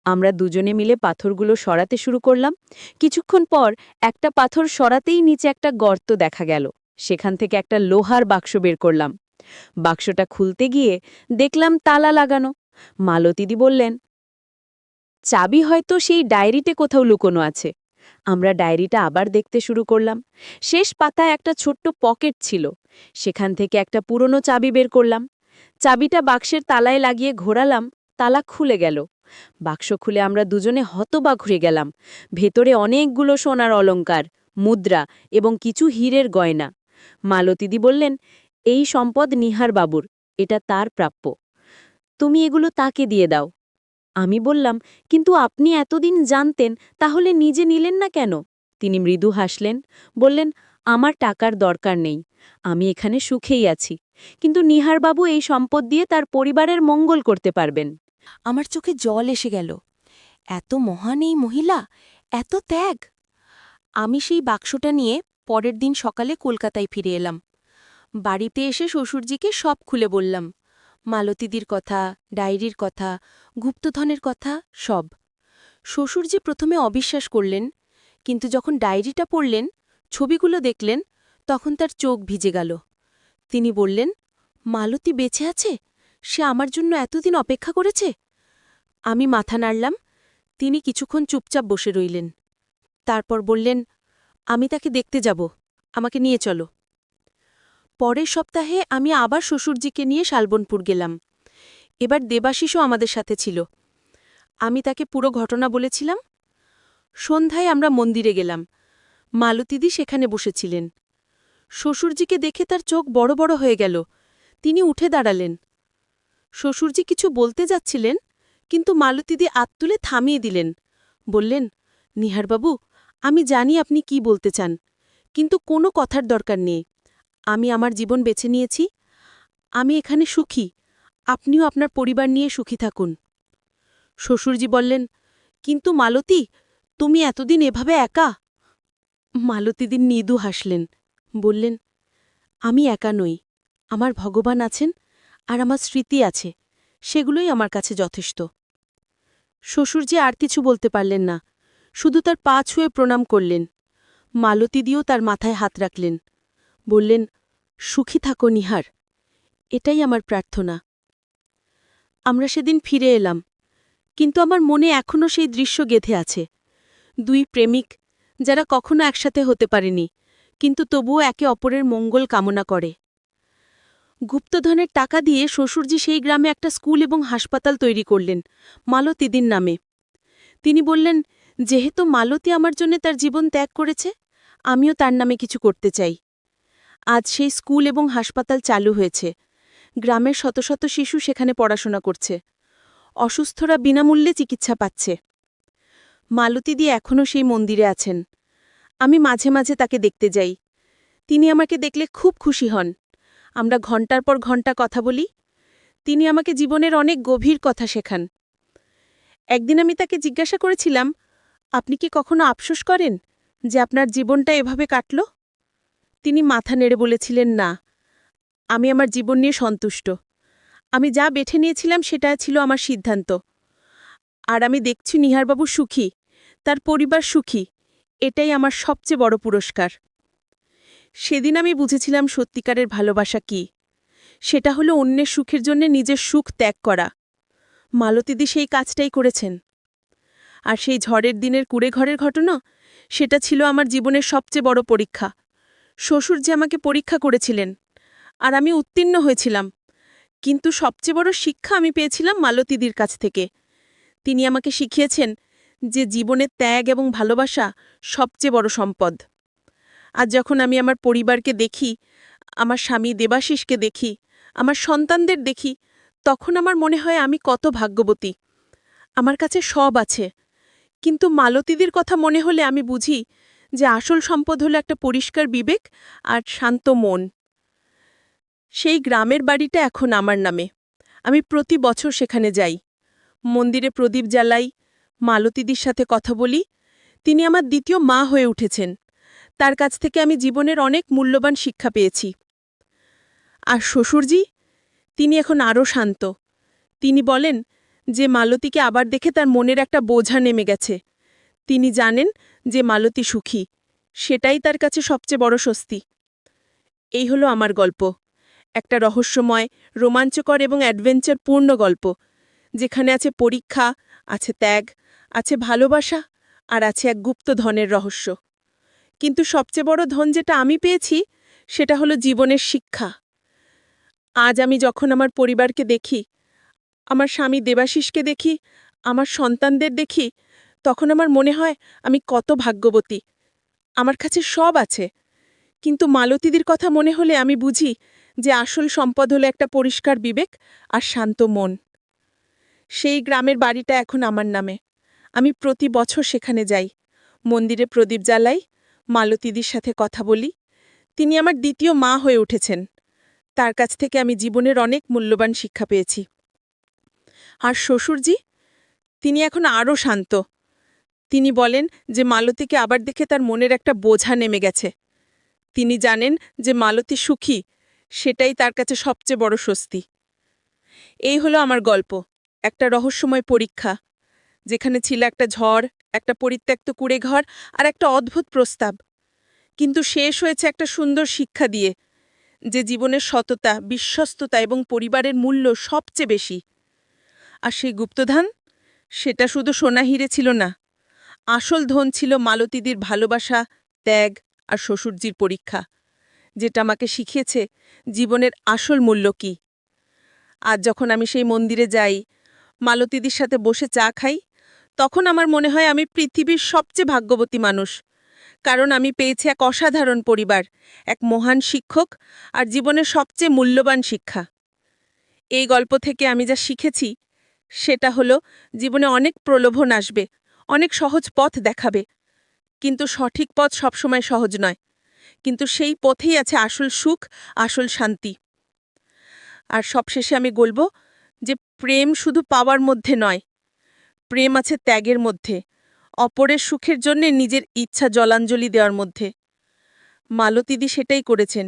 আমরা দুজনে মিলে পাথরগুলো সরাতে শুরু করলাম। কিছুক্ষণ পর একটা পাথর সরাতেই নিচে একটা গর্ত দেখা গেল। সেখান থেকে একটা লোহার বাক্স বের করলাম। বাক্সটা খুলতে গিয়ে দেখলাম তালা লাগানো। মালতীদি বললেন, চাবি হয়তো সেই ডায়েরিতে কোথাও লুকোনো আছে। আমরা ডায়েরিটা আবার দেখতে শুরু করলাম। শেষ পাতায় একটা ছোট্ট পকেট ছিল। সেখান থেকে একটা পুরনো চাবি বের করলাম। চাবিটা বাক্সের তালায় লাগিয়ে ঘোরালাম। তালা খুলে গেল। বাক্স খুলে আমরা দুজনে হতবাক হয়ে গেলাম। ভেতরে অনেকগুলো সোনার অলংকার, মুদ্রা এবং কিছু হীরের গয়না। মালতীদি বললেন, এই সম্পদ নিহার বাবুর, এটা তার প্রাপ্য। তুমি এগুলো তাকে দিয়ে দাও। আমি বললাম, কিন্তু আপনি এতদিন জানতেন, তাহলে নিজে নিলেন না কেন? তিনি মৃদু হাসলেন, বললেন, আমার টাকার দরকার নেই। আমি এখানে সুখেই আছি। কিন্তু নিহারবাবু এই সম্পদ দিয়ে তার পরিবারের মঙ্গল করতে পারবেন। আমার চোখে জল এসে গেল। এত মহান এই মহিলা, এত ত্যাগ! আমি সেই বাক্সটা নিয়ে পরের দিন সকালে কলকাতায় ফিরে এলাম। বাড়িতে এসে শ্বশুরজিকে সব খুলে বললাম, মালতীদির কথা, ডায়েরির কথা, গুপ্তধনের কথা, সব। শ্বশুরজি প্রথমে অবিশ্বাস করলেন, কিন্তু যখন ডায়েরিটা পড়লেন, ছবিগুলো দেখলেন, তখন তার চোখ ভিজে গেল। তিনি বললেন, মালতী বেঁচে আছে? সে আমার জন্য এতদিন অপেক্ষা করেছে? আমি মাথা নাড়লাম। তিনি কিছুক্ষণ চুপচাপ বসে রইলেন। তারপর বললেন, আমি তাকে দেখতে যাব, আমাকে নিয়ে চলো। পরের সপ্তাহে আমি আবার শ্বশুরজিকে নিয়ে শালবনপুর গেলাম। এবার দেবাশিসও আমাদের সাথে ছিল। আমি তাকে পুরো ঘটনা বলেছিলাম। সন্ধ্যায় আমরা মন্দিরে গেলাম। মালতীদি সেখানে বসেছিলেন। শ্বশুরজিকে দেখে তার চোখ বড় বড় হয়ে গেল। তিনি উঠে দাঁড়ালেন। শ্বশুরজি কিছু বলতে যাচ্ছিলেন, কিন্তু মালতীদি হাত তুলে থামিয়ে দিলেন। বললেন, নিহারবাবু, আমি জানি আপনি কি বলতে চান, কিন্তু কোনো কথার দরকার নেই। আমি আমার জীবন বেছে নিয়েছি। আমি এখানে সুখী। আপনিও আপনার পরিবার নিয়ে সুখী থাকুন। শ্বশুরজি বললেন, কিন্তু মালতী, তুমি এতদিন এভাবে একা? মালতীদি মৃদু হাসলেন, বললেন, আমি একা নই। আমার ভগবান আছেন, আর আমার স্মৃতি আছে। সেগুলোই আমার কাছে যথেষ্ট। শ্বশুরজি আর কিছু বলতে পারলেন না, শুধু তার পা ছুঁয়ে প্রণাম করলেন। মালতীদিও তার মাথায় হাত রাখলেন, বললেন, সুখী থাকো নিহার, এটাই আমার প্রার্থনা। আমরা সেদিন ফিরে এলাম। কিন্তু আমার মনে এখনও সেই দৃশ্য গেঁথে আছে। দুই প্রেমিক যারা কখনো একসাথে হতে পারেনি, কিন্তু তবুও একে অপরের মঙ্গল কামনা করে। গুপ্তধনের টাকা দিয়ে শ্বশুরজি সেই গ্রামে একটা স্কুল এবং হাসপাতাল তৈরি করলেন, মালতীদির নামে। তিনি বললেন, যেহেতু মালতী আমার জন্য তার জীবন ত্যাগ করেছে, আমিও তার নামে কিছু করতে চাই। আজ সেই স্কুল এবং হাসপাতাল চালু হয়েছে। গ্রামের শত শত শিশু সেখানে পড়াশোনা করছে। অসুস্থরা বিনামূল্যে চিকিৎসা পাচ্ছে। মালতীদি এখনও সেই মন্দিরে আছেন। আমি মাঝে মাঝে তাকে দেখতে যাই। তিনি আমাকে দেখলে খুব খুশি হন। আমরা ঘণ্টার পর ঘণ্টা কথা বলি। তিনি আমাকে জীবনের অনেক গভীর কথা শেখান। একদিন আমি তাকে জিজ্ঞাসা করেছিলাম, আপনি কি কখনো আফসোস করেন যে আপনার জীবনটা এভাবে কাটল? তিনি মাথা নেড়ে বলেছিলেন, না, আমি আমার জীবন নিয়ে সন্তুষ্ট। আমি যা বেছে নিয়েছিলাম সেটা ছিল আমার সিদ্ধান্ত। আর আমি দেখছি নিহারবাবু সুখী, তার পরিবার সুখী। এটাই আমার সবচেয়ে বড় পুরস্কার। সেদিন আমি বুঝেছিলাম সত্যিকারের ভালোবাসা কি। সেটা হলো অন্যের সুখের জন্য নিজের সুখ ত্যাগ করা। মালতীদি সেই কাজটাই করেছেন। আর সেই ঝড়ের দিনের কুঁড়েঘরের ঘটনা, সেটা ছিল আমার জীবনের সবচেয়ে বড় পরীক্ষা। শ্বশুর যে আমাকে পরীক্ষা করেছিলেন, আর আমি উত্তীর্ণ হয়েছিলাম। কিন্তু সবচেয়ে বড় শিক্ষা আমি পেয়েছিলাম মালতীদির কাছ থেকে। তিনি আমাকে শিখিয়েছেন যে জীবনে ত্যাগ এবং ভালোবাসা সবচেয়ে বড় সম্পদ। আজ যখন আমি আমার পরিবারকে দেখি, আমার স্বামী দেবাশিসকে দেখি, আমার সন্তানদের দেখি, তখন আমার মনে হয় আমি কত ভাগ্যবতী। আমার কাছে সব আছে, কিন্তু মালতীদির কথা মনে হলে আমি বুঝি যে আসল সম্পদ হলো একটা পরিষ্কার বিবেক আর শান্ত মন। সেই গ্রামের বাড়িটা এখন আমার নামে। আমি প্রতি বছর সেখানে যাই, মন্দিরে প্রদীপ জ্বালাই, মালতীদির সাথে কথা বলি। তিনি আমার দ্বিতীয় মা হয়ে উঠেছেন। তার কাছ থেকে আমি জীবনের অনেক মূল্যবান শিক্ষা পেয়েছি। আর শ্বশুরজি, তিনি এখন আরও শান্ত। তিনি বলেন যে মালতীকে আবার দেখে তার মনের একটা বোঝা নেমে গেছে। তিনি জানেন যে মালতী সুখী, সেটাই তার কাছে সবচেয়ে বড় স্বস্তি। এই হলো আমার গল্প, একটা রহস্যময়, রোমাঞ্চকর এবং অ্যাডভেঞ্চারপূর্ণ গল্প, যেখানে আছে পরীক্ষা, আছে ত্যাগ, আছে ভালোবাসা, আর আছে এক গুপ্ত ধনের রহস্য। কিন্তু সবচেয়ে বড় ধন যেটা আমি পেয়েছি, সেটা হলো জীবনের শিক্ষা। আজ আমি যখন আমার পরিবারকে দেখি, আমার স্বামী দেবাশিসকে দেখি, আমার সন্তানদের দেখি, তখন আমার মনে হয় আমি কত ভাগ্যবতী। আমার কাছে সব আছে, কিন্তু মালতীদির কথা মনে হলে আমি বুঝি যে আসল সম্পদ হলো একটা পরিষ্কার বিবেক আর শান্ত মন। সেই গ্রামের বাড়িটা এখন আমার নামে। আমি প্রতি বছর সেখানে যাই, মন্দিরে প্রদীপ জ্বালাই, মালতীদির সাথে কথা বলি। তিনি আমার দ্বিতীয় মা হয়ে উঠেছেন। তার কাছ থেকে আমি জীবনের অনেক মূল্যবান শিক্ষা পেয়েছি। আর শ্বশুরজি, তিনি এখন আরও শান্ত। তিনি বলেন যে মালতীকে আবার দেখে তার মনের একটা বোঝা নেমে গেছে। তিনি জানেন যে মালতী সুখী, সেটাই তার কাছে সবচেয়ে বড় স্বস্তি। এই হলো আমার গল্প, একটা রহস্যময় পরীক্ষা, যেখানে ছিল একটা ঝড়, একটা পরিত্যক্ত কুঁড়েঘর আর একটা অদ্ভুত প্রস্তাব। কিন্তু শেষ হয়েছে একটা সুন্দর শিক্ষা দিয়ে, যে জীবনের সততা, বিশ্বস্ততা এবং পরিবারের মূল্য সবচেয়ে বেশি। আর সেই গুপ্তধন, সেটা শুধু সোনা হিরে ছিল না। আসল ধন ছিল মালতীদির ভালোবাসা, ত্যাগ আর শ্বশুরজির পরীক্ষা, যেটা আমাকে শিখিয়েছে জীবনের আসল মূল্য কী। আজ যখন আমি সেই মন্দিরে যাই, মালতীদির সাথে বসে চা খাই, তখন আমার মনে হয় আমি পৃথিবীর সবচেয়ে ভাগ্যবতী মানুষ। কারণ আমি পেয়েছি এক অসাধারণ পরিবার, এক মহান শিক্ষক আর জীবনের সবচেয়ে মূল্যবান শিক্ষা। এই গল্প থেকে আমি যা শিখেছি, সেটা হলো জীবনে অনেক প্রলোভন আসবে, অনেক সহজ পথ দেখাবে, কিন্তু সঠিক পথ সবসময় সহজ নয়। কিন্তু সেই পথেই আছে আসল সুখ, আসল শান্তি। আর সবশেষে আমি বলব যে প্রেম শুধু পাওয়ার মধ্যে নয়, প্রেম আছে ত্যাগের মধ্যে, অপরের সুখের জন্যে নিজের ইচ্ছা জলাঞ্জলি দেওয়ার মধ্যে। মালতীদি সেটাই করেছেন,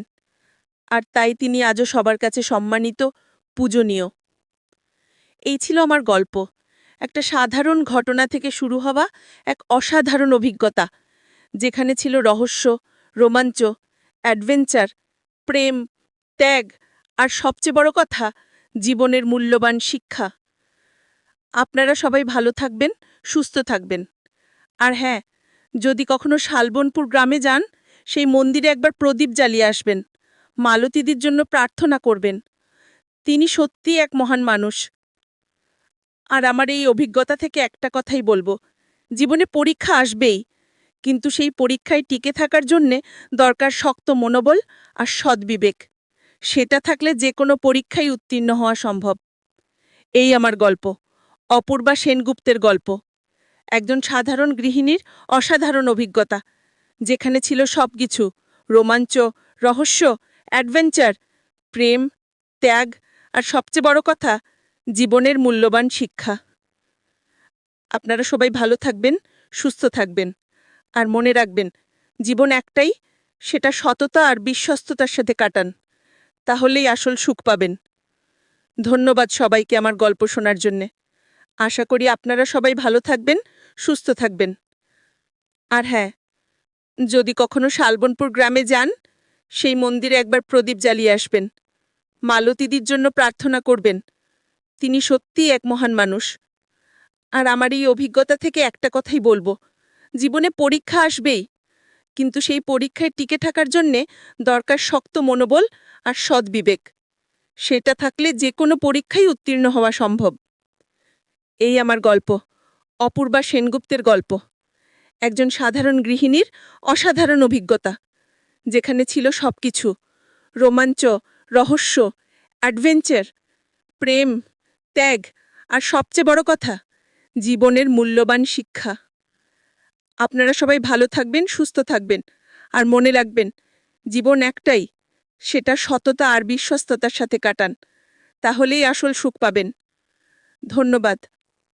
আর তাই তিনি আজও সবার কাছে সম্মানিত, পূজনীয়। এই ছিল আমার গল্প, একটা সাধারণ ঘটনা থেকে শুরু হওয়া এক অসাধারণ অভিজ্ঞতা, যেখানে ছিল রহস্য, রোমাঞ্চ, অ্যাডভেঞ্চার, প্রেম, ত্যাগ আর সবচেয়ে বড় কথা, জীবনের মূল্যবান শিক্ষা। আপনারা সবাই ভালো থাকবেন, সুস্থ থাকবেন। আর হ্যাঁ, যদি কখনো শালবনপুর গ্রামে যান, সেই মন্দিরে একবার প্রদীপ জ্বালিয়ে আসবেন। মালতীদির জন্য প্রার্থনা করবেন। তিনি সত্যিই এক মহান মানুষ। আর আমার এই অভিজ্ঞতা থেকে একটা কথাই বলবো, জীবনে পরীক্ষা আসবেই, কিন্তু সেই পরীক্ষায় টিকে থাকার জন্যে দরকার শক্ত মনোবল আর সদ্বিবেক। সেটা থাকলে যে কোনো পরীক্ষায় উত্তীর্ণ হওয়া সম্ভব। এই আমার গল্প, অপূর্বা সেনগুপ্তের গল্প। একজন সাধারণ গৃহিণীর অসাধারণ অভিজ্ঞতা, যেখানে ছিল সবকিছু: রোমাঞ্চ, রহস্য, অ্যাডভেঞ্চার, প্রেম, ত্যাগ, আর সবচেয়ে বড় কথা, জীবনের মূল্যবান শিক্ষা। আপনারা সবাই ভালো থাকবেন, সুস্থ থাকবেন। আর মনে রাখবেন, জীবন একটাই, সেটা সততা আর বিশ্বস্ততার সাথে কাটান। তাহলেই আসল সুখ পাবেন। ধন্যবাদ সবাইকে আমার গল্প শোনার জন্যে। আশা করি আপনারা সবাই ভালো থাকবেন, সুস্থ থাকবেন। আর হ্যাঁ, যদি কখনো শালবনপুর গ্রামে যান, সেই মন্দিরে একবার প্রদীপ জ্বালিয়ে আসবেন। মালতীদির জন্য প্রার্থনা করবেন। তিনি সত্যিই এক মহান মানুষ। আর আমার এই অভিজ্ঞতা থেকে একটা কথাই বলবো, জীবনে পরীক্ষা আসবেই, কিন্তু সেই পরীক্ষায় টিকে থাকার জন্যে দরকার শক্ত মনোবল আর সদ্বিবেক। সেটা থাকলে যে কোনো পরীক্ষায় উত্তীর্ণ হওয়া সম্ভব। এই আমার গল্প, অপূর্বা সেনগুপ্তের গল্প। একজন সাধারণ গৃহিণীর অসাধারণ অভিজ্ঞতা, যেখানে ছিল সবকিছু: রোমাঞ্চ, রহস্য, অ্যাডভেঞ্চার, প্রেম, ত্যাগ, আর সবচেয়ে বড় কথা, জীবনের মূল্যবান শিক্ষা। আপনারা সবাই ভালো থাকবেন, সুস্থ থাকবেন। আর মনে রাখবেন, জীবন একটাই, সেটা সততা আর বিশ্বস্ততার সাথে কাটান। তাহলেই আসল সুখ পাবেন। ধন্যবাদ।